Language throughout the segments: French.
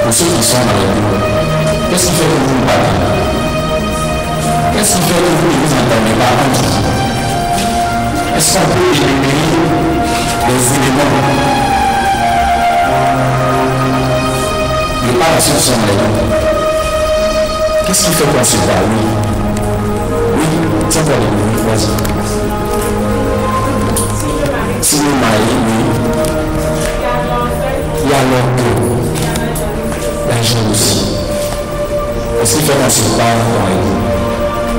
pour ceux qui sont dans le bureau, qu'est-ce qui fait que vous ne parlez pas? Qu'est-ce qui fait que vous ne vous entendez pas entre vous? Est-ce qu'on peut éliminer les éléments? Je parle à ceux qui sont dans les bureaux. Qu'est-ce qui fait qu'on se parle? Oui, tiens pour les bureaux, vas-y. Si vous mariez, oui. Il y a l'orgueil, la jalousie. Est-ce qu'il fait qu'on se parle dans les bureaux?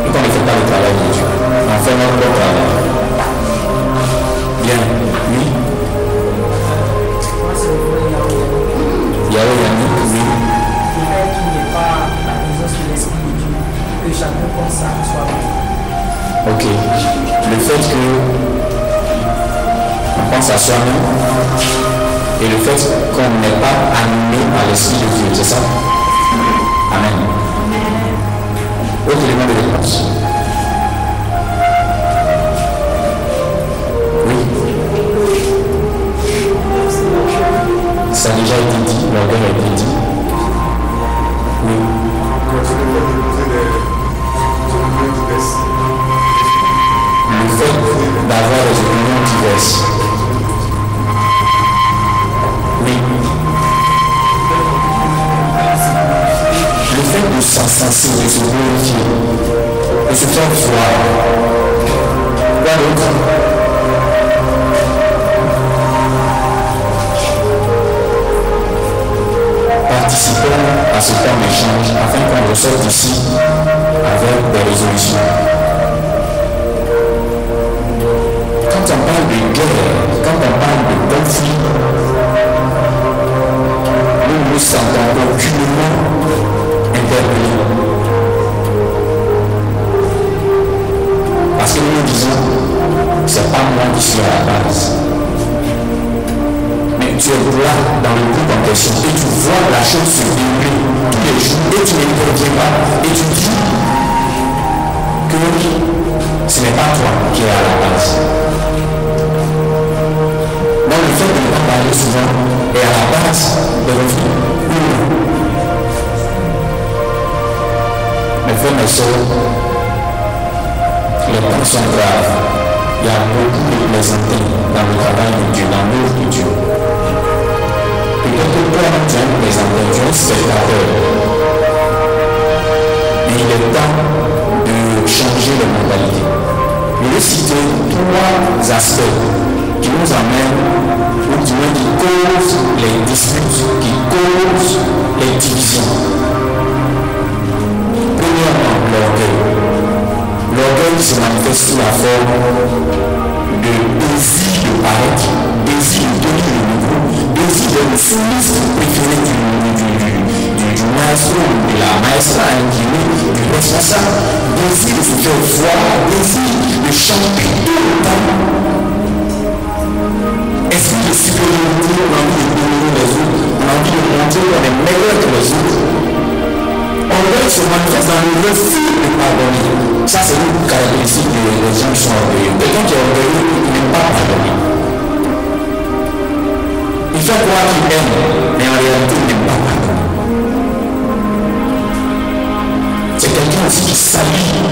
Et qu'on ne fait pas le travail de Dieu? On fait notre propre travail. Bien, oui. Yahweh Yannick, oui. Que chacun pense à soi-même. Ok. Le fait que on pense à soi-même et le fait qu'on n'est pas animé par l'Esprit de Dieu, c'est ça? Amen. Autre élément de réponse. Oui. Ça a déjà été dit, l'orgueil a été dit. Oui. Le fait d'avoir des opinions diverses. Oui. Le fait de s'encenser, de se glorifier, de se faire voir. Quoi d'autre? Participons à ce temps d'échange afin qu'on ressorte d'ici avec des résolutions. Quand on parle de guerre, quand on parle de conflit, nous ne nous sentons aucunement interpellés. Parce que nous nous disons, c'est pas moi qui suis à la base. Mais tu es là dans le groupe en question et tu vois la chose se dérouler tous les jours et tu n'interviens pas et tu dis que ce n'est pas toi qui es à la base. Donc le fait de ne pas parler souvent est à la base de refus. Mes frères, mes soeurs, les temps sont graves. Il y a beaucoup de plaisanteries dans le travail de Dieu, dans l'œuvre de Dieu. Peut-être que toi, tu es un plaisanteur, tu es un spectateur. Mais il est temps de changer de mentalité. Je vais citer trois aspects qui nous amènent, ou du moins qui causent les disputes, qui causent les divisions. Premièrement, l'orgueil. L'orgueil se manifeste sous la forme de désir de paraître, désir de tenir le niveau, désir de le soliste préféré du maestro ou de la maestra inclinée, du responsable, désir de se faire voir, désir de chanter tout le temps. Esprit de supériorité, on a envie de dominer les autres, on a envie de montrer qu'on est meilleur que les autres. Orgueil se manifeste dans le refus de pardonner. Ça, c'est une caractéristique des gens qui sont orgueilleux. Quelqu'un qui est orgueilleux, il n'aime pas pardonner. Il fait croire qu'il aime, mais en réalité, il n'aime pas pardonner. C'est quelqu'un aussi qui salit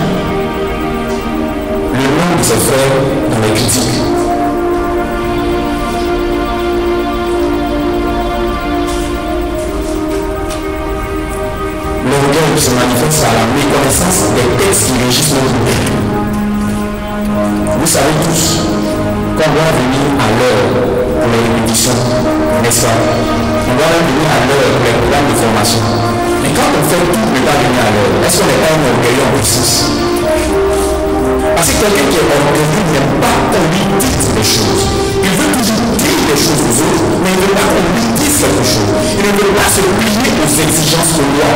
le nom de ses frères dans les critiques. L'orgueil se manifeste par la méconnaissance des textes qui régissent notre vie. Vous savez tous qu'on doit venir à l'heure pour les répétitions, n'est-ce pas? On doit venir à l'heure pour les programmes de formation. Mais quand on fait tout ne pas venir à l'heure, est-ce qu'on n'est pas un orgueilleux en puissance? Parce que quelqu'un qui est orgueilleux n'aime pas qu'on lui dise des choses. Il veut toujours dire des choses aux autres, mais il ne veut pas qu'on lui dise quelque chose. Il ne veut pas se plier aux exigences de loi.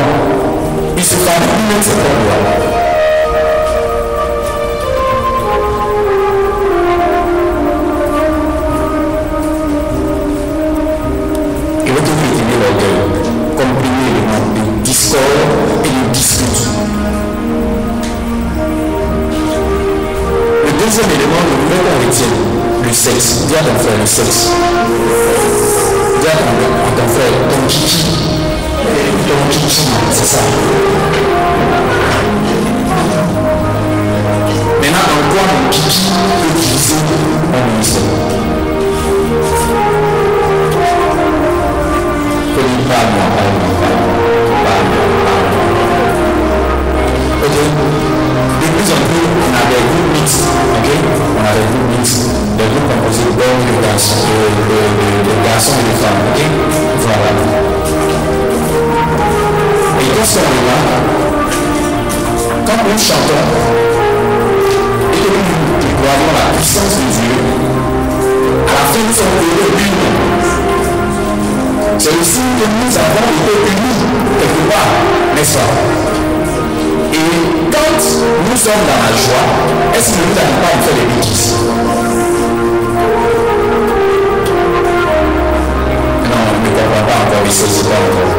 Il se fabrique lui-même ses propres lois. Et votre éliminer l'orgueil, comprimer le monde de discorde et de dispute. Le deuxième élément, le premier qu'on retient, le sexe. Dis à ton frère le sexe. Dis à ton frère, ton kiki. c'est ça. Maintenant, en quoi mon kiki peut utiliser mon ministère? Ok. De plus en plus, on a des groupes mixtes. Ok. On a des groupes mixtes. Des groupes composés d'hommes et de garçons et de femmes. Ok. Voilà. Et quand c'est là, quand nous chantons, et que nous déployons la puissance de Dieu, à la fin nous sommes heureux unis. C'est le signe que nous avons été unis quelque part, n'est-ce pas? Et quand nous sommes dans la joie, est-ce que nous n'allons pas faire des bêtises? Non, on ne comprend pas encore, il ne sait pas encore.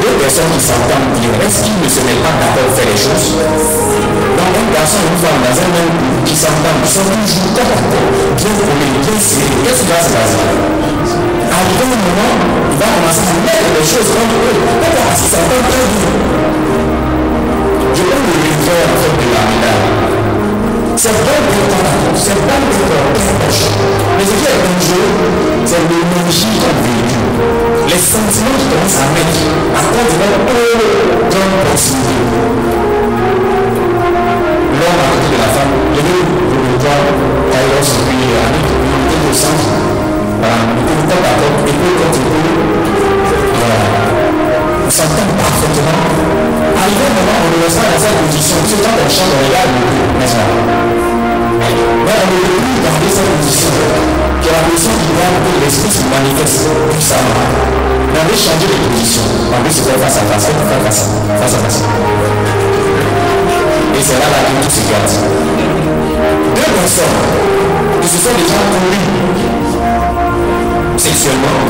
Deux personnes qui s'entendent bien, est-ce qu'ils ne se mettent pas d'accord pour faire les choses? Donc un garçon et une femme dans un même groupe qui s'entendent, qui sont toujours bien collés, bien serrés, qu'est-ce qui va se passer? À un moment, il va commencer à mettre les choses contre eux. Pourquoi? Parce qu'ils s'entendent très bien. Je peux le refaire en fait de la médaille. C'est bon d'être d'accord, c'est bon d'être proche. Mais ce qui est dangereux, c'est l'énergie qu'on véhicule. Les sentiments qui commencent à mettre à cause de leur grande proximité. L'homme à côté de la femme, je vais vous voir, Kairos, et puis Annick, on était au centre. Voilà, on était d'accord, épaule contre épaule. Voilà. On s'entend parfaitement. Arrivé un moment, on ne reste pas dans cette position. Tu sais, quand on chante, on regarde le coup, n'est-ce pas? Mais on ne peut plus garder cette position. Qui est la position qui doit que l'esprit se manifeste puissamment. Mais on veut changer de position. On veut se faire face à face, face à face. Et c'est là que tout se garde. Deux personnes qui se sont déjà connus sexuellement,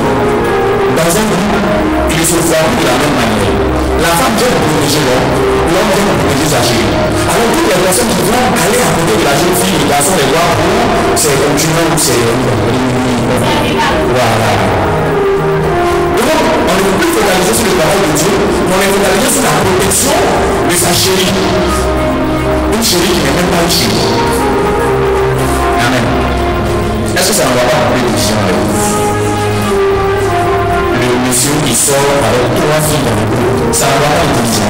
dans un groupe, ils se forment de la même manière. La femme vient protéger l'homme, l'homme vient protéger sa chérie. Alors toutes les personnes qui vont aller à côté de la jeune fille, le garçon les voit, c'est continuant, c'est... Voilà. Donc, on ne peut plus focaliser sur les paroles de Dieu, mais on est focalisé sur la protection de sa chérie. Une chérie qui n'est même pas une chérie. Amen. Est-ce que ça ne va pas appeler des visions avec vous? Le monsieur qui sort avec 3 filles dans le groupe, ça ne va pas être vision.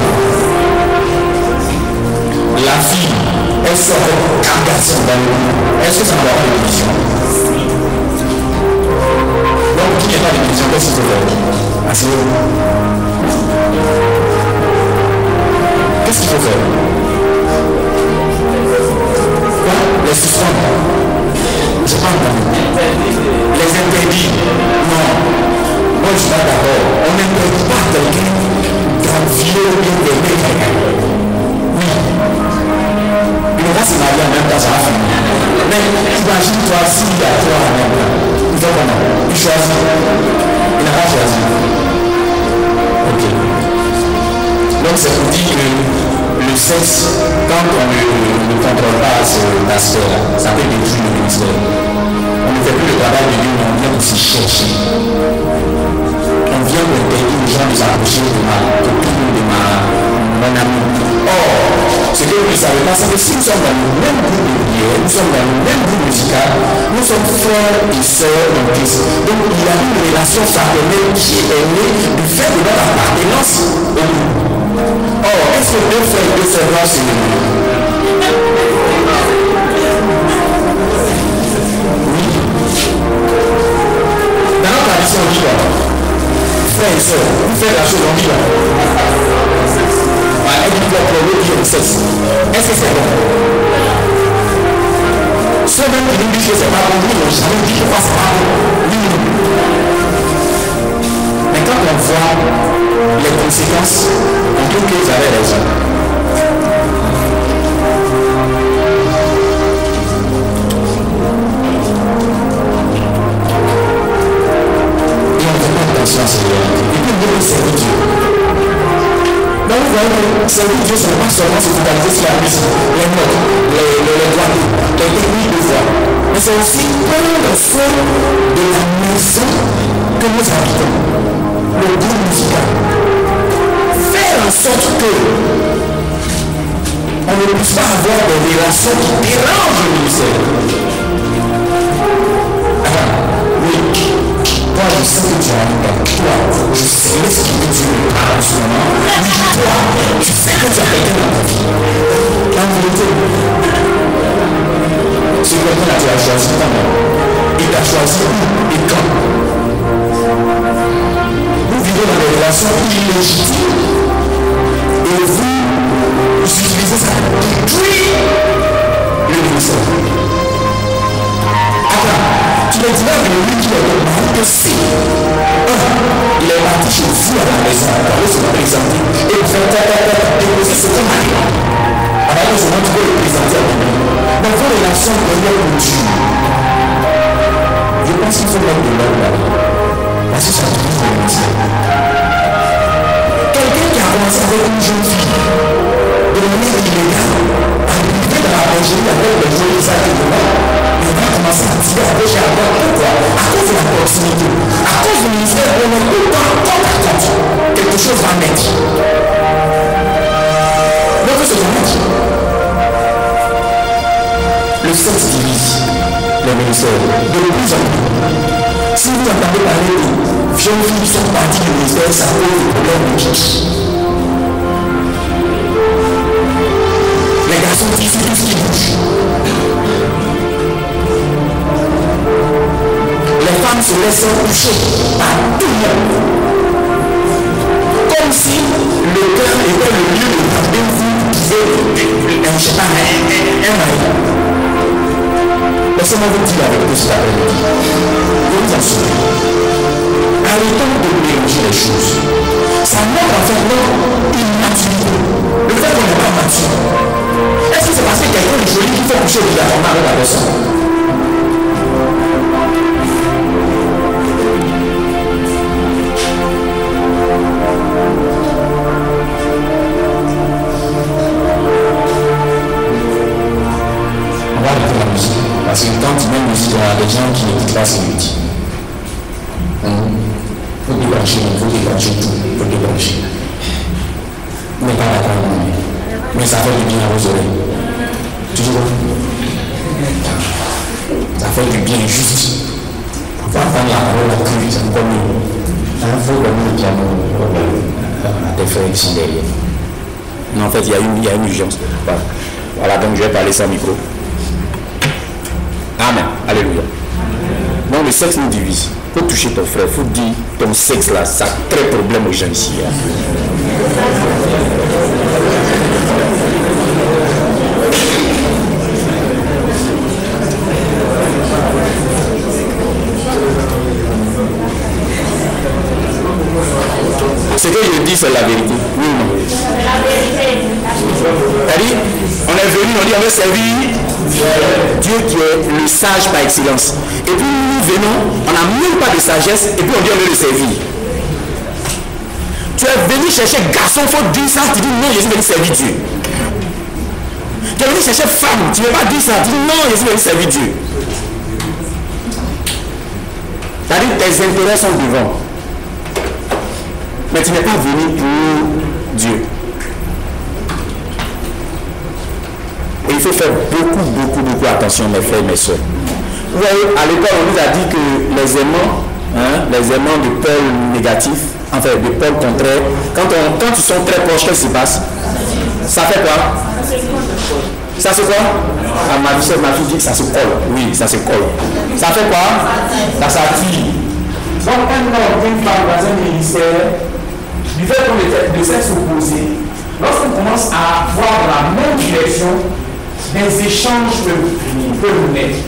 La fille, elle sort avec 4 garçons dans le groupe. Est-ce que ça ne va pas être vision? Donc, qui n'est pas de vision, qu'est-ce qu'il faut faire? Asseyez-vous. Qu'est-ce qu'il faut faire? Quoi? Les suspendre. Je parle pas. Les interdits. Non. Moi, je suis pas d'accord. On n'interdit pas quelqu'un d'envier ou bien d'aimer quelqu'un. Oui. Il va se marier en même temps, ça va finir. Mais imagine-toi s'il y a 3 en même temps. Il fait comment? Il choisit. Il n'a pas choisi. Ok. Donc, c'est pour dire que le sexe, quand on ne contrôle pas cet aspect-là, ça peut détruire le ministère. On ne fait plus le travail de Dieu, mais on vient aussi chercher. On vient pour interdire aux gens de s'approcher de ma copine, de mon ami. Or, ce que vous ne savez pas, c'est que si nous sommes dans le même groupe de prière, nous sommes dans le même groupe musical, nous sommes frères et sœurs en Christ. Donc, il y a une relation fraternelle qui est née du fait de notre appartenance au groupe. Or, est-ce que 2 frères et 2 sœurs doivent s'aimer? Oui. Dans notre tradition, on dit quoi? Frères et sœurs, vous faites la chose, on dit quoi? Elle dit quoi pour l'autre qui est au sexe? Est-ce que c'est bon? Ceux même qui nous disent que c'est pas bon, nous n'ont jamais dit pourquoi c'est pas bon. Oui, non. Mais quand on voit les conséquences, on trouve qu'ils avaient raison. Et on ne fait pas attention à ces réalités. Et puis on veut servir Dieu. Donc vous voyez que servir Dieu, ce n'est pas seulement se focaliser sur la musique, les notes, les droits, les techniques de voix. Mais c'est aussi pour le fond de la maison que nous habitons. Le groupe musical. faire en sorte que on ne puisse pas avoir des relations qui dérangent le ministère. Alors, oui, toi, je sais que tu as un temps. Toi, je sais ce que Dieu me parle en ce moment. Toi, je sais que tu as quelqu'un dans ta vie. En vérité, c'est quelqu'un qui a choisi comment? Il t'a choisi où et quand? Vous vivez dans des relations illégitimes. Et vous utilisez ça pour détruire le ministère. Attends, tu me dis là que lui qui est mari que c'est. Il est parti chez vous à la maison, parler sur la présenter et vous faire déposer ce qu'on a dit. Alors que je vais trouver le présenter à lui. Dans vos relations, il y a une Dieu. Je pense qu'il faut mettre de l'ordre là-bas. Parce que ça trouve le ministère. Quelqu'un qui a commencé avec une jeune fille de manière illégale, arrivé dans la lingerie avec les jeunes qui s'arrêtent devant, il va commencer à tirer à gauche et à droite. Pourquoi? À cause de la proximité. À cause du ministère, on est tout le temps compte à compte. Quelque chose va naître. Donc, ce qu'on dit, le sexe divise les ministères de plus en plus. Si vous entendez parler de jeunes filles qui sont parties du ministère, ça pose des problèmes de kitsch. Les garçons disent tout ce qui bouge. Les femmes se laissent toucher par tout le monde. Comme si le cœur était le lieu de rendez-vous un mari. Laissez-moi vous dire avec tout cet après-midi. Je vous assure. Arrêtons de mélanger les choses. Ça montre en fait notre immaturité. Le fait qu'on n'est pas mature. Est-ce que c'est parce que quelqu'un est joli qu'il faut coucher obligatoirement avec la personne? On va arrêter la musique. Parce que quand tu mets la musique, il y a des gens qui écoutent là, c'est midi. Il faut débrancher tout, il faut débrancher. Vous n'êtes pas d'accord avec moi, mais ça fait du bien à vos oreilles. Tu vois? Ça fait du bien juste. On va prendre la parole à cru, c'est encore mieux. Il faut donner le piano à tes frères qui sont derrière. Non, en fait, il y a une urgence. Voilà, donc je vais parler sans micro. Amen. Alléluia. Donc le sexe nous divise. Il faut toucher ton frère. Il faut dire ton sexe là, ça crée problème aux gens ici. Ce que je dis, c'est la vérité. Oui ou non? La vérité. C'est-à-dire, on est venu, on dit on veut servir Dieu qui est le sage par excellence. Et puis nous venons, on n'a même pas de sagesse, et puis on dit on veut le servir. Tu es venu chercher garçon, il faut dire ça, tu dis non, je suis venu servir Dieu. Tu es venu chercher femme, tu ne veux pas dire ça, tu dis non, je suis venu servir Dieu. C'est-à-dire tes intérêts sont devant. Mais tu n'es pas venu pour Dieu. Et il faut faire beaucoup attention, mes frères et mes soeurs. Vous voyez, à l'école, on nous a dit que les aimants de pôle négatif, enfin de pôle contraire, quand ils sont très proches, qu'est-ce qui se passe? Ça fait quoi? Ça c'est quoi? Ah, ma fille dit que ça se colle. Oui, ça se colle. Ça fait quoi? Ça s'attire. Donc, un homme, une femme dans un ministère, du fait qu'on est de sexe opposé, lorsqu'on commence à voir dans la même direction, des échanges peuvent naître.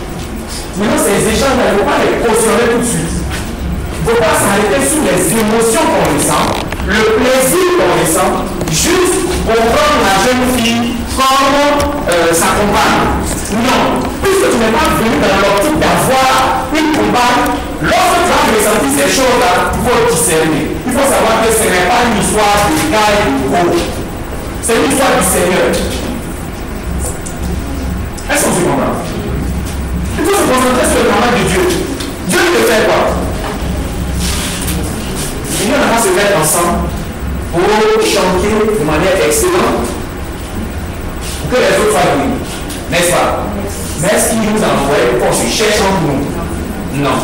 Maintenant, ces échanges, il ne faut pas les cautionner tout de suite. Il ne faut pas s'arrêter sur les émotions qu'on ressent, le plaisir qu'on ressent, juste pour prendre la jeune fille comme sa compagne. Non, puisque tu n'es pas venu dans l'optique d'avoir une compagne, lorsque tu as ressenti ces choses-là, il faut discerner. Il faut savoir que ce n'est pas une histoire de caille ou c'est une histoire du Seigneur. Est-ce qu'on se comprend? Il faut se concentrer sur le travail de Dieu. Dieu ne fait quoi? Il y en a pas se mettre ensemble pour chanter de manière excellente, pour que les autres soient bénis. N'est-ce pas? Mais est-ce qu'il nous a envoyé pour qu'on se cherche entre nous? Non.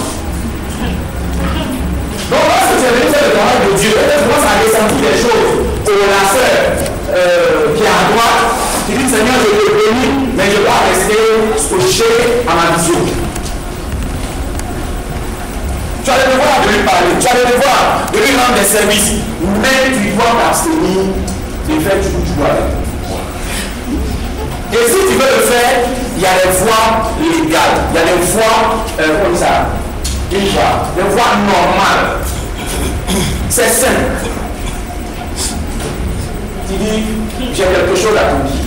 Donc, lorsque tu es venu faire le travail de Dieu, peut-être moi ça a ressenti des choses. Pour la sœur qui est à droite, qui dit Seigneur, je te bénis, mais je ne vais pas rester scotché à ma vision. Tu as le devoir de lui parler, tu as le devoir de lui rendre des services, mais tu dois t'abstenir de faire tout ce que tu dois faire. Et si tu veux le faire, il y a des voies légales, il y a des voies comme ça, des voies normales. C'est simple. Tu dis, j'ai quelque chose à te dire.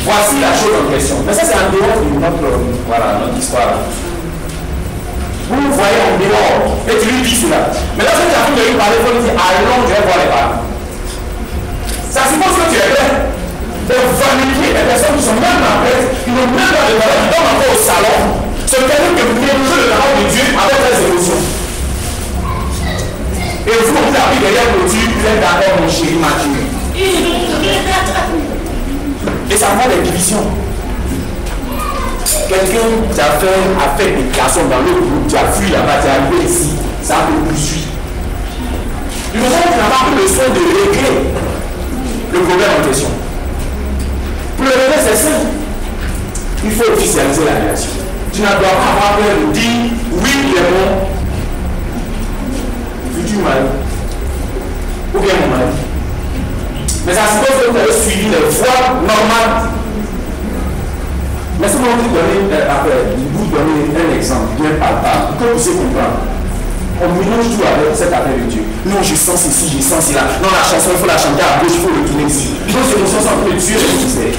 Voici la chose en question. Mais ça, c'est en dehors de notre histoire. Vous le voyez en dehors, et tu lui dis cela. Mais lorsque tu as fini de lui parler, il faut lui dire, allons, je vais voir les parents. Ça suppose que tu es prêt de vanifier les personnes qui sont même en prête, qui n'ont même pas de valeur, qui dorment encore au salon. C'est quelqu'un que vous mélangez le travail de Dieu avec les émotions. Et vous, vous avez derrière le Dieu, vous êtes d'accord, mon chéri Mathieu. Et ça fait des divisions. Quelqu'un qui a fait des garçons dans le groupe, tu as fui là-bas, tu es arrivé ici, ça a te poursuit. Il me semble que tu n'as pas pris le soin de régler le problème en question. Pour le régler, c'est simple. Il faut officialiser la relation. Tu ne dois pas avoir peur de dire oui, il est mon futur mari. Ou bien mon mari. Mais ça suppose que vous avez suivi les voies normales. Mais si vous voulez vous donner un exemple bien palpable, que vous puissiez comprendre. On mélange tout avec cette affaire de Dieu. Non, je sens ceci, je sens cela. Non, la chanson, il faut la chanter à gauche, il faut le tourner ici. Nos émotions sont entre Dieu et le mystère.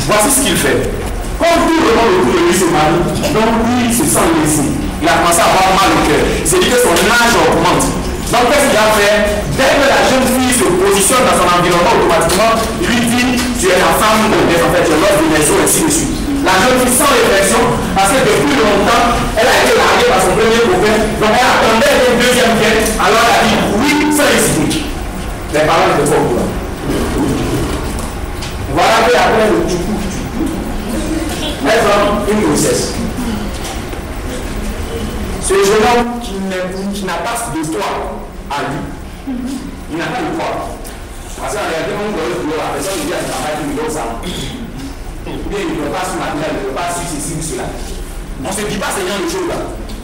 Voici ce qu'il fait. Comme tout le monde autour de lui se marie, donc lui, il se sent lésé. Il a commencé à avoir mal au cœur. Il s'est dit que son âge augmente. Donc, qu'est-ce qu'il a fait? Dès que la jeune fille se positionne dans son environnement, automatiquement, il lui dit, tu es la femme de mes enfants, tu es l'homme de maison, ainsi de suite. La jeune fille sans réflexion, parce que depuis longtemps, elle a été mariée par son premier copain, donc elle attendait une deuxième vienne, alors elle a dit oui, sans hésiter. Les parents étaient pas au courant. Voilà qu'après le tchoukou, elle prend une grossesse. Ce jeune homme qui n'a pas d'histoire à lui, il n'a pas de quoi. Parce qu'en réalité, on voit le boulot, la personne qui dit à son travail, il doit ça. Ou bien il ne peut pas se materiel, il ne peut pas suivre ceci ou cela. On ne se dit pas ce genre de choses là.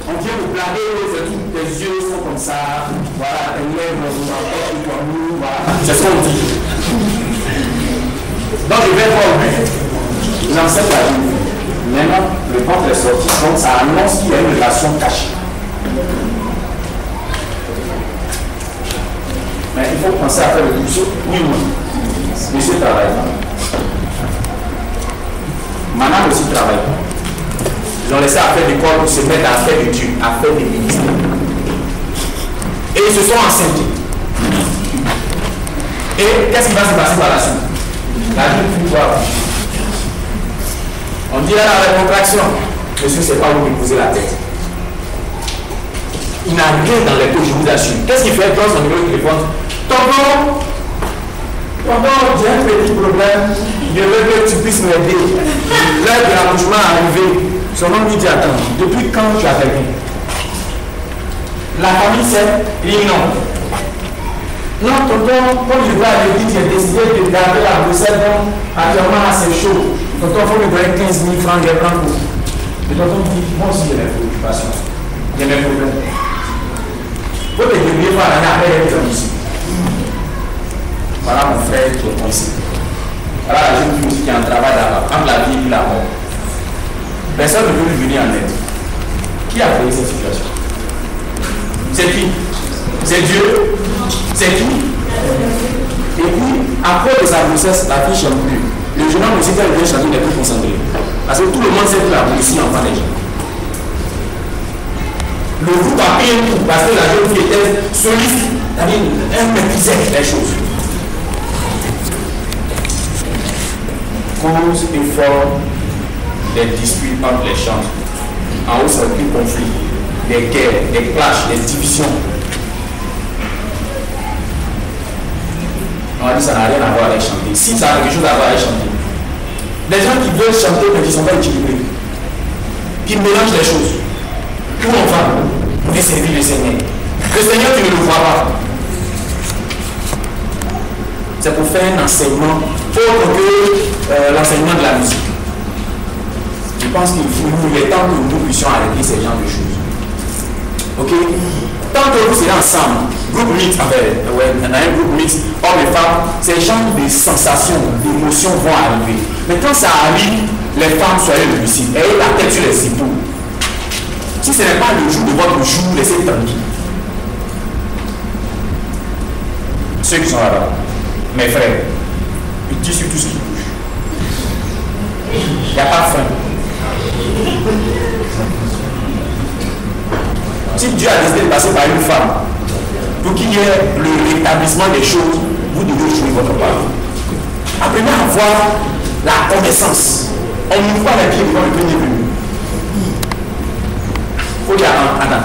On vient vous blaguer, tes yeux sont comme ça, voilà, tes lèvres, vous entendez comme nous, voilà. C'est ce qu'on dit. Donc je vais voir lui, j'enseigne la vie. Maintenant, le ventre est sorti, donc ça annonce qu'il y a une relation cachée. Mais il faut penser à faire le cursus. Oui, moi. Monsieur travaille pas. Madame aussi travaille pas. Ils ont laissé à faire l'école pour se mettre à faire de Dieu, à faire des ministères. Et ils se sont enceintés. Et qu'est-ce qui va se passer par la suite? La jeune fille quoi? On dit là la contraction. Monsieur ne sait pas où lui poser la tête. Il n'a rien dans les poches, je vous assure. Qu'est-ce qu'il fait dans son numéro de téléphone? Tonton, j'ai un petit problème. Je veux que tu puisses m'aider. L'heure de l'accouchement est arrivée. Son homme lui dit attends, depuis quand tu as quelqu'un? La famille sait, il dit non. Non, tonton, comme je vous l'avais dit, j'ai décidé de garder la grossesse, donc actuellement c'est chaud. Tonton, il faut me donner 15 000 francs, je vais prendre pour. Et tonton dit, moi aussi j'ai mes préoccupations, j'ai mes problèmes. Il faut te débrouiller par la après les hommes ici. Voilà mon frère qui est pensé. Voilà la jeune fille aussi qui est en travail là-bas, entre la vie et la mort. Personne ne veut lui venir en aide. Qui a créé cette situation? C'est qui? C'est Dieu? C'est qui? Et puis, après de sa grossesse, la fille chante plus. Le jeune homme aussi, quand il vient chanter, il n'est plus concentré. Parce que tout le monde sait que la pollution n'en parle déjà. Le groupe a pris un coup parce que la jeune fille était soliste, c'est-à-dire elle maîtrisait les choses. Cause et forme des disputes entre les chants. En haut, c'est un conflit. des guerres, des clashs, des divisions. On a dit que ça n'a rien à voir avec chanter. Si ça a quelque chose à voir avec chanter. Des gens qui veulent chanter mais qui ne sont pas équilibrés, qui mélangent les choses. Où on va pour servir le Seigneur. Le Seigneur, tu ne le vois pas. C'est pour faire un enseignement autre que l'enseignement de la musique. Je pense qu'il est temps que nous puissions arrêter ces genres de choses. Ok? Tant que vous serez ensemble, groupe mix, on a un groupe mix, hommes et femmes, ces genres de sensations, d'émotions vont arriver. Mais quand ça arrive, les femmes soyez lucides, ayez la tête sur les épaules. Si ce n'est pas le jour de votre jour, laissez tranquille. Ceux qui sont là-bas, mes frères, ils disent sur tout ce qui bouge. Il n'y a pas de fin. Si Dieu a décidé de passer par une femme, pour qu'il y ait le rétablissement des choses, vous devez jouer votre part. Apprenez à avoir la connaissance. On ne voit les pieds devant le premier venu. Il faut dire, Anna,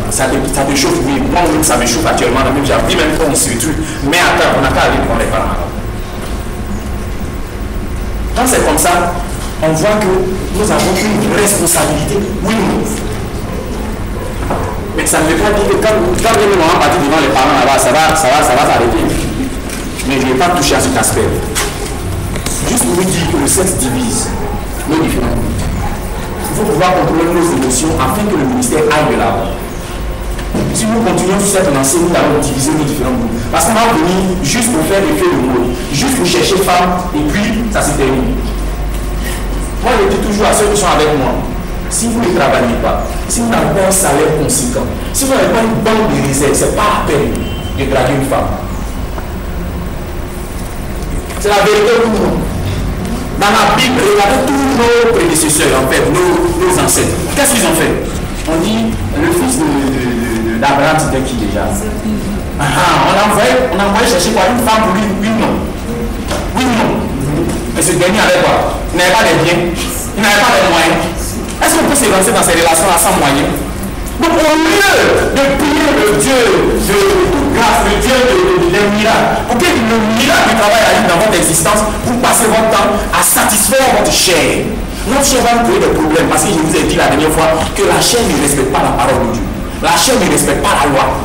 ça te chauffe, oui, moi ça me chauffe actuellement, même j'ai dit même qu'on se truc, mais attends, on n'a pas à aller devant les parents. Quand c'est comme ça, on voit que nous avons une responsabilité, oui, mais ça ne veut pas dire que quand le moment partir devant les parents là-bas, ça va s'arrêter. Mais je ne vais pas toucher à cet aspect. Juste pour vous dire que le sexe divise nos différents groupes. Il faut pouvoir contrôler nos émotions afin que le ministère aille de l'avant. Si nous continuons sur cette lancée, nous allons diviser nos différents groupes. Parce qu'on va venir juste pour faire l'effet de mode, juste pour chercher femme, et puis ça se termine. Moi, je dis toujours à ceux qui sont avec moi, si vous ne travaillez pas, si vous n'avez pas un salaire conséquent, si vous n'avez pas une banque de réserve, ce n'est pas la peine de draguer une femme. C'est la vérité pour nous. Dans la Bible, regardez tous nos prédécesseurs, en fait, nos ancêtres. Qu'est-ce qu'ils ont fait? On dit, le fils d'Abraham, c'était qui déjà? On a envoyé chercher quoi? Une femme pour lui? Oui, non. Oui, non. Mais ce dernier avait quoi? Il n'avait pas les biens, il n'avait pas les moyens. Est-ce qu'on peut se lancer dans ces relations-là sans moyens? Donc au lieu de prier le Dieu de toute grâce, le Dieu des miracles, pour que le miracle du travail arrive dans votre existence, vous passez votre temps à satisfaire votre chair. Notre chair va nous créer des problèmes parce que je vous ai dit la dernière fois que la chair ne respecte pas la parole de Dieu. La chair ne respecte pas la loi.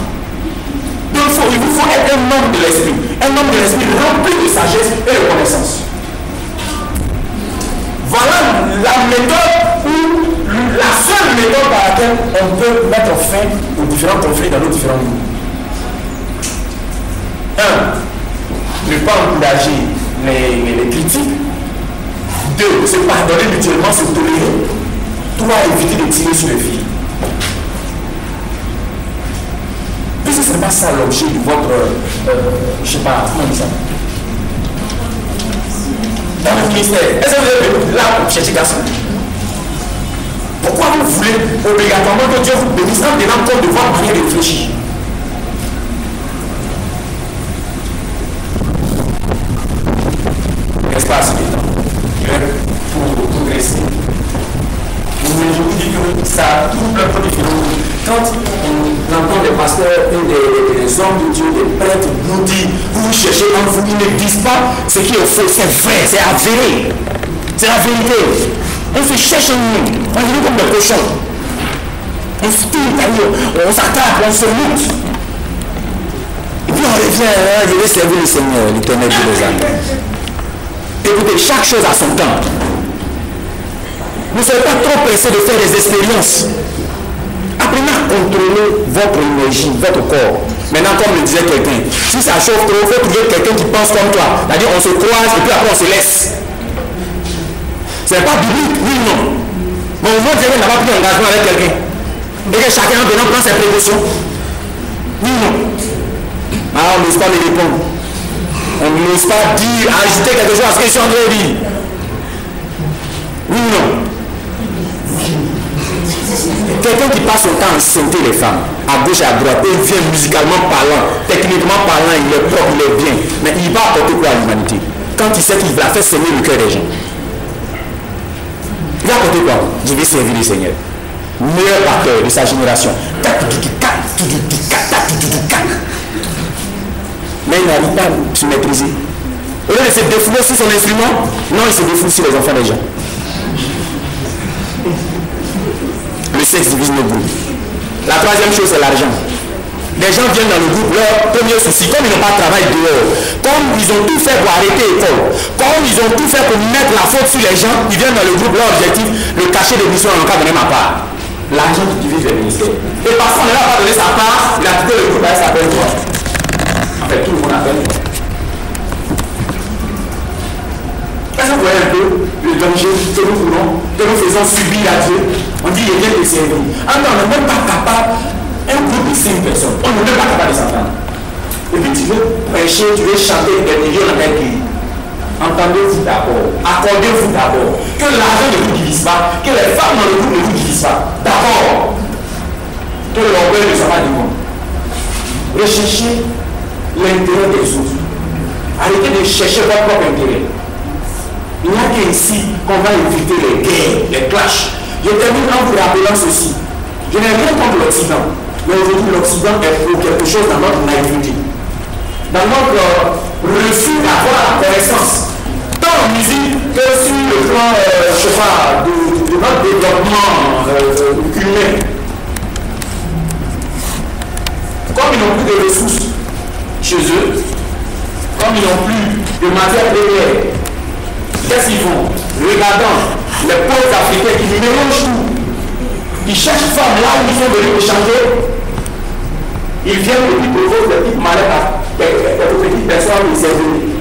Donc il vous faut être un homme de l'esprit. Un homme de l'esprit rempli de sagesse et de connaissance. Voilà la méthode ou la seule méthode par laquelle on peut mettre fin aux différents conflits dans nos différents groupes. 1. Ne pas encourager les critiques. 2. Se pardonner mutuellement, se tolérer. 3. Éviter de tirer sur les filles. Puisque ce n'est pas ça l'objet de votre, je ne sais pas, comment on dit ça? Dans le ministère, est-ce que vous êtes là pour chercher garçon? Pourquoi vous voulez obligatoirement que Dieu vous bénisse en tenant compte de votre manière de réfléchir? N'est-ce pas assez de temps pour progresser? Je vous dis que ça trouble un peu différent. Quand on entend des pasteurs et des hommes de Dieu, des prêtres nous dire, vous cherchez en vous, ils ne disent pas ce qui est faux, c'est vrai, c'est avéré. C'est la vérité. On se cherche en nous, on est comme des cochons. On se tire, on s'attaque, on se lutte. Et puis on revient, je vais servir le Seigneur, l'Éternel Dieu des âmes. Écoutez, chaque chose a son temps. Ne soyez pas trop pressé de faire des expériences. Apprenez à contrôler votre énergie, votre corps. Maintenant, comme le disait quelqu'un, si ça chauffe trop, il faut trouver quelqu'un qui pense comme toi. C'est-à-dire on se croise et puis après on se laisse. Ce n'est pas biblique, oui ou non. Mais au moins Dieu n'a pas pris d'engagement avec quelqu'un. Et que chacun maintenant prend ses précautions. Oui ou non. Ah, on n'ose pas me répondre. On n'ose pas dire, ajouter quelque chose à ce que je suis en train de dire. Oui ou non. Quelqu'un qui passe son temps à sauter les femmes, à gauche et à droite, et vient musicalement parlant, techniquement parlant, il est propre, il est bien, mais il va apporter quoi à l'humanité? Quand il sait qu'il va faire saigner le cœur des gens, il va apporter quoi? Je vais servir le Seigneur. meilleur batteur de sa génération. Mais il n'arrive pas à se maîtriser. Au lieu de se défouler sur son instrument, non, il se défoule sur les enfants des gens. Le sexe divise nos groupes. La troisième chose, c'est l'argent. Les gens viennent dans le groupe, leur premier souci, comme ils n'ont pas de travail dehors, comme ils ont tout fait pour arrêter l'école, comme ils ont tout fait pour mettre la faute sur les gens, ils viennent dans le groupe, leur objectif, le cachet de mission en cas de même à part. L'argent qui divise les ministères. Et parce qu'on ne leur a pas donné sa part, il a quitté le groupe, il s'appelle quoi? En fait, tout le monde appelle quoi? Est-ce que vous voyez un peu le danger que nous courons, que nous faisons subir à Dieu? On dit il vient de servir. Ah non, on n'est même pas capable. Un groupe de 5 personnes, on n'est même pas capable de s'entendre. Et puis tu veux prêcher, tu veux chanter des millions dans un pays. Entendez-vous d'abord, accordez-vous d'abord, que l'argent ne vous divise pas, que les femmes dans le groupe ne vous divisent pas. D'abord, que l'orgueil ne soit pas du monde. Recherchez l'intérêt des autres. Arrêtez de chercher votre propre intérêt. Il n'y a qu'ici qu'on va éviter les guerres, les clashs. Je termine en vous rappelant ceci. Je n'ai rien contre l'Occident. Mais aujourd'hui, l'Occident est pour quelque chose dans notre naïveté, dans notre refus d'avoir la connaissance, tant en musique que sur le plan de notre développement humain. Comme ils n'ont plus de ressources chez eux, comme ils n'ont plus de matière première, qu'est-ce qu'ils font? Regardant les pauvres Africains qui mélangent tout. Ils cherchent femmes là où ils sont venus échanger. Ils viennent et puis proposent des petites mallettes à des petites personnes qui sont venues.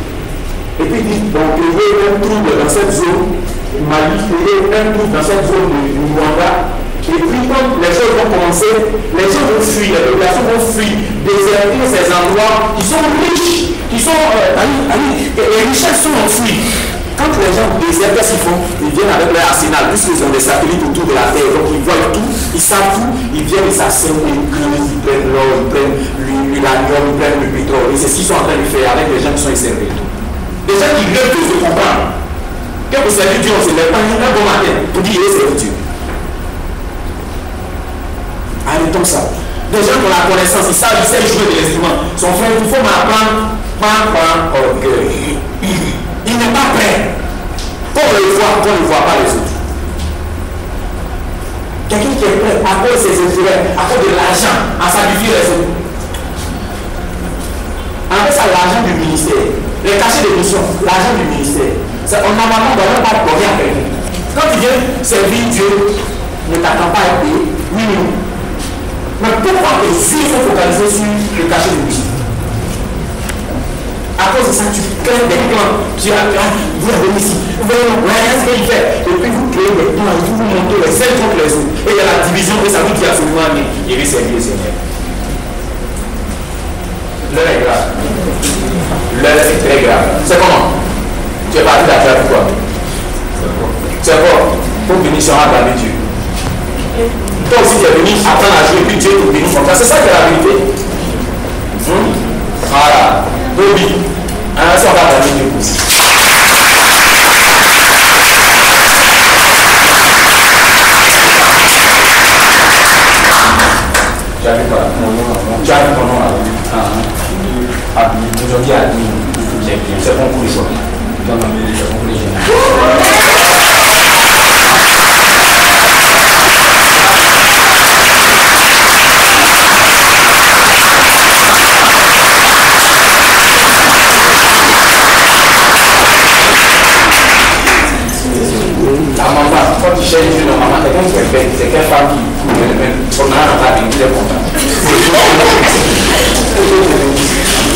Et puis ils disent, donc, créer un trouble dans cette zone, Mali, créer un trouble dans cette zone du Rwanda. Et puis quand les choses vont commencer, les gens vont fuir, les populations vont fuir, déserter ces endroits qui sont riches, qui sont, les richesses sont enfouies. Quand les gens désertent, qu'est-ce qu'ils font? Ils viennent avec leur arsenal, puisqu'ils ont des satellites autour de la Terre, donc ils voient tout, ils savent tout, ils viennent, ils s'assemblent, ils prennent l'or, ils prennent l'uranium, ils prennent le pétrole. Et c'est ce qu'ils sont en train de faire avec les gens qui sont éservés. Des gens qui refusent de comprendre que vous savez Dieu, on se lève pas un bon matin pour dire il est servi Dieu. Arrêtons ça. Des gens qui ont la connaissance, ils savent jouer de l'instrument. Son frère, il faut m'apprendre par orgueil. Il n'est pas prêt. Qu'on le voit, qu'on ne voit pas les autres. Quelqu'un qui est prêt à cause de ses intérêts, à cause de l'argent, à sacrifier les autres. En fait, c'est l'argent du ministère. Les cachets de mission, l'argent du ministère. On normalement ne doit pas donner à quelqu'un. Quand tu viens servir Dieu, ne t'attends pas à être payé. Oui, non. Mais pourquoi tes yeux sont focalisés sur le cachet de mission? À cause de ça, tu crées des plans. Tu as vous avez ici. Vous voyez, rien ce qu'il fait. Et puis vous créez des plans, vous montez les uns contre les autres. Et il y a la division de ça qui a absolument amené. Il veut servir le Seigneur. L'heure est grave. L'heure est très grave. C'est comment? Tu es parti d'affaire pour quoi? C'est quoi? Pour venir sur un avec Dieu. Toi aussi tu es venu apprendre à jouer, puis Dieu te bénit comme ça. C'est ça qui est la vérité. Voilà. Bobby. Ah, ça va dans Dieu aussi. J'avais pas mon nom. J'avais ton nom là. Aujourd'hui, c'est bon pour les choix. C'est bon pour les jeunes. Quand tu cherches Dieu, normalement, quelqu'un qui est bête, c'est quelle femme qui on a un rabbi, il est content.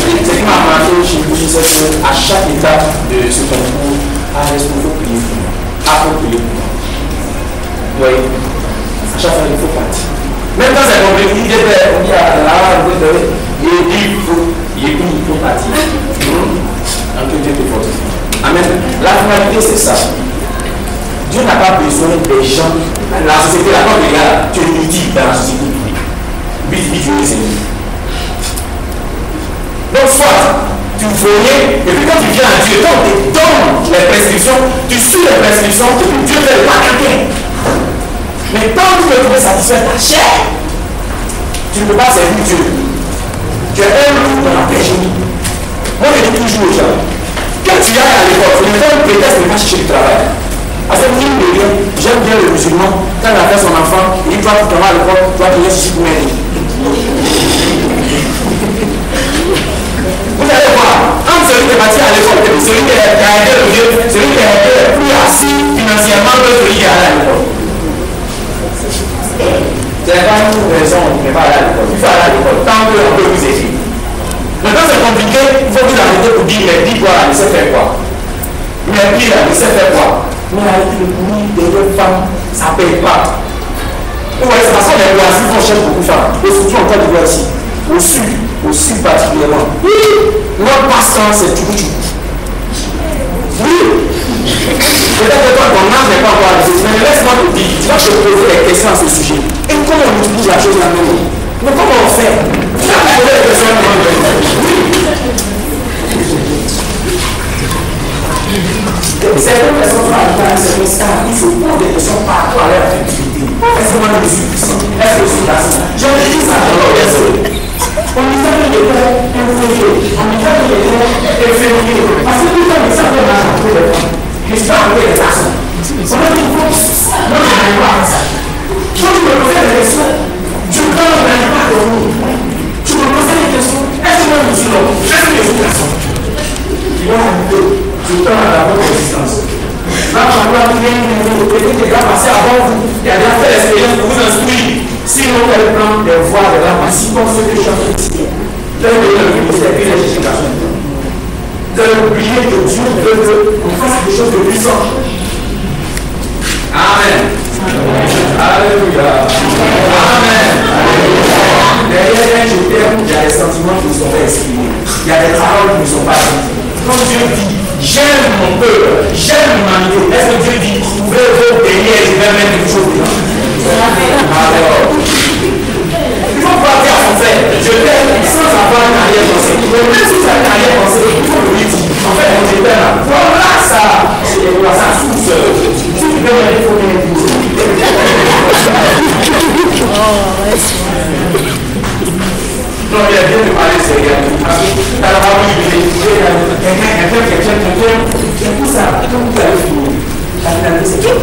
Ce qui m'a marqué chez vous, c'est qu'à chaque étape de ce concours, il faut prier pour moi. Faut prier pour moi. Oui. À chaque fois, il faut partir. Même quand c'est compliqué, il dit là, il faut partir. En que Dieu te fortifie. Amen. La finalité, c'est ça. Dieu n'a pas besoin des gens. La société, la part de tu es utile dans la société. Dieu est Seigneur. Donc, soit tu voyais, et puis quand tu viens à Dieu, quand on te donne les prescriptions, tu suis les prescriptions, et puis Dieu fait le pas quelqu'un. Mais tant que tu veux satisfaire ta chair, tu ne peux pas servir Dieu. Tu es un loup dans la péché. Moi, je dis toujours aux gens, quand tu ailles à l'école, tu ne fais un prétexte de ne pas chercher du travail. Parce que j'aime bien le musulman, quand il a fait son enfant, il dit toi, tu t'en vas à l'école, toi, tu viens chercher pour m'aider. Vous allez voir, entre celui qui est parti à l'école, celui qui a aidé le vieux, celui qui a aidé le plus assis financièrement que celui qui est allé à l'école. C'est pas une raison, on ne peut pas aller à l'école. Il faut aller à l'école, tant qu'on peut vous aider. Maintenant c'est compliqué, il faut vous arrêter pour dire, mais dis quoi, il sait faire quoi. Mais puis là, il sait faire quoi. Mais avec le bruit des deux femmes, ça ne paye pas. Vous voyez, c'est parce que les loisirs vont chercher beaucoup de femmes. Et surtout en Côte d'Ivoire ici. Au sud particulièrement. Oui, notre pasteur, c'est tout. Oui. Peut-être que toi, ton âge n'est pas encore arrivé, mais laisse-moi te dire, tu vas te poser des questions à ce sujet. Et comment on utilise la chose à nous? Mais comment on fait? Tu vas te poser des questions à nous. Oui. Certaines personnes sont arrivées à certains stades, il faut poser des questions par rapport à leur activité. Est-ce que moi je suis puissant? Est-ce que je suis placé? Je me dis ça dans l'organisation. On me dit qu'il était inférieur. On me dit qu'il était inférieur. Parce que tout le temps, ça peut marcher pour les femmes. Je suis pas avec les personnes. On a dit, moi, je n'arrive pas à ça. Quand tu me posais des questions, je ne n'arrive pas à dormir. Tu me posais des questions, est-ce que moi je suis l'homme? Est-ce que je suis personne? Tu vas arriver, tu t'en as la bonne existence. Là, pendant que peut-être que va passer avant vous, il y a déjà fait l'expérience pour vous instruire. Sinon, elle prend des voies de la masse, comme ceux que je suis en train de citer. De l'université et l'éducation. De l'oublier que Dieu veut qu'on fasse des choses de puissant. Amen. Alléluia. Amen. Derrière je terme, il y a des sentiments qui ne sont pas exprimés. Il y a des paroles qui ne sont pas dites. Quand Dieu dit, j'aime mon peuple, j'aime l'humanité, est-ce que Dieu dit, pouvez vous bénir et je vais mettre quelque chose dedans? Alors, il faut pouvoir dire à son frère, je t'aime sans avoir une arrière-pensée. Mais même si tu as une arrière-pensée, il faut lui dire, en fait, on était là. Voilà ça, ça souffle. Si tu veux me dire, il faut bien écouter. Non, il y a bien de parler sérieux. Parce que dans la parole, il dit, quelqu'un, tout ça, comme vous avez fini. La finalité, c'est tout.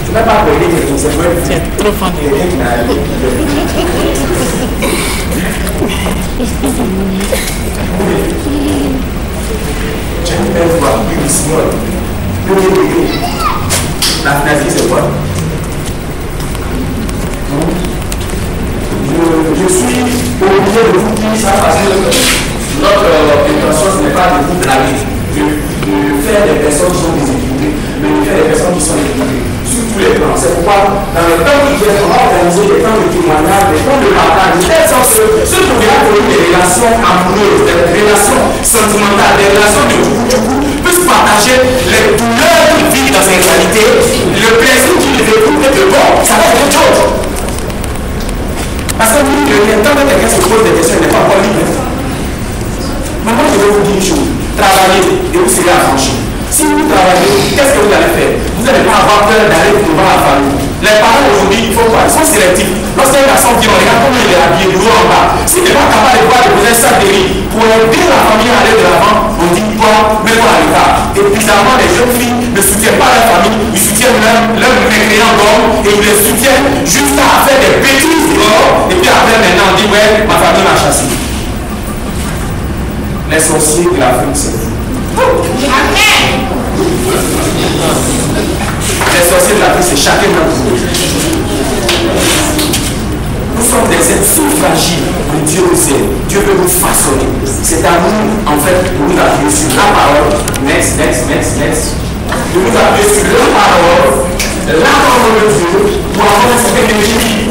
Tu n'as pas appelé quelqu'un, c'est vrai. C'est trop fun. Quelqu'un qui n'a rien. J'aime bien voir une small. La finalité, c'est quoi? Je suis obligé de vous dire ça parce que notre intention, ce n'est pas de vous blâmer, de faire des personnes qui sont déséquilibrées, mais de faire des personnes qui sont équilibrées sur tous les plans. C'est pourquoi, dans le temps qui vient, on va organiser des temps de témoignage, des temps de partage, de telle sorte que ceux qui ont des relations amoureuses, des relations sentimentales, des relations de coup puissent partager les douleurs qu'ils vivent dans ces réalités, le plaisir qu'ils éprouvent de bon, ça va être autre chose. Parce que vous, tant que quelqu'un se pose des questions, il n'est pas encore libre. Maintenant, je vais vous dire une chose. Travaillez et vous serez affranchis. Si vous travaillez, qu'est-ce que vous allez faire? Vous n'allez pas avoir peur d'aller devant la famille. Les parents aujourd'hui, il faut quoi? Ils sont sélectifs. Lorsqu'un garçon dit, on regarde comment il est habillé, du haut en bas. S'il n'est pas capable de voir le poser ça de riz pour aider la famille à aller de l'avant, on dit quoi? Mets-toi à l'écart. Et bizarrement, les jeunes filles ne soutiennent pas leur famille, ils soutiennent leur mécréant d'homme et ils les soutiennent jusqu'à faire des bêtises dehors. Et puis après, maintenant, on dit, ouais, ma famille m'a chassé. Les sorciers de l'Afrique, c'est vous. Amen. Les sorciers de l'Afrique, c'est chacun d'entre vous. Nous sommes des êtres si fragiles que Dieu nous aime. Dieu veut nous façonner. C'est à nous, en fait, de nous appuyer sur la parole. Next. De nous appuyer sur la parole de Dieu pour avoir un certain énergie.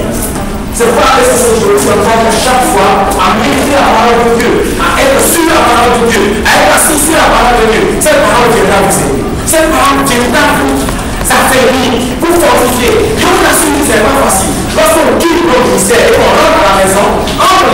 C'est pourquoi avec ce jour, nous sommes chaque fois à méditer la parole de Dieu, à être sur la parole de Dieu, à être assis sur la parole de Dieu. Cette parole viendra vous aider. Cette parole viendra vous affaiblir, vous fortifier. Dieu vous assure que ce n'est pas facile. Lorsqu'on quitte notre ministère et qu'on rentre à la maison, entre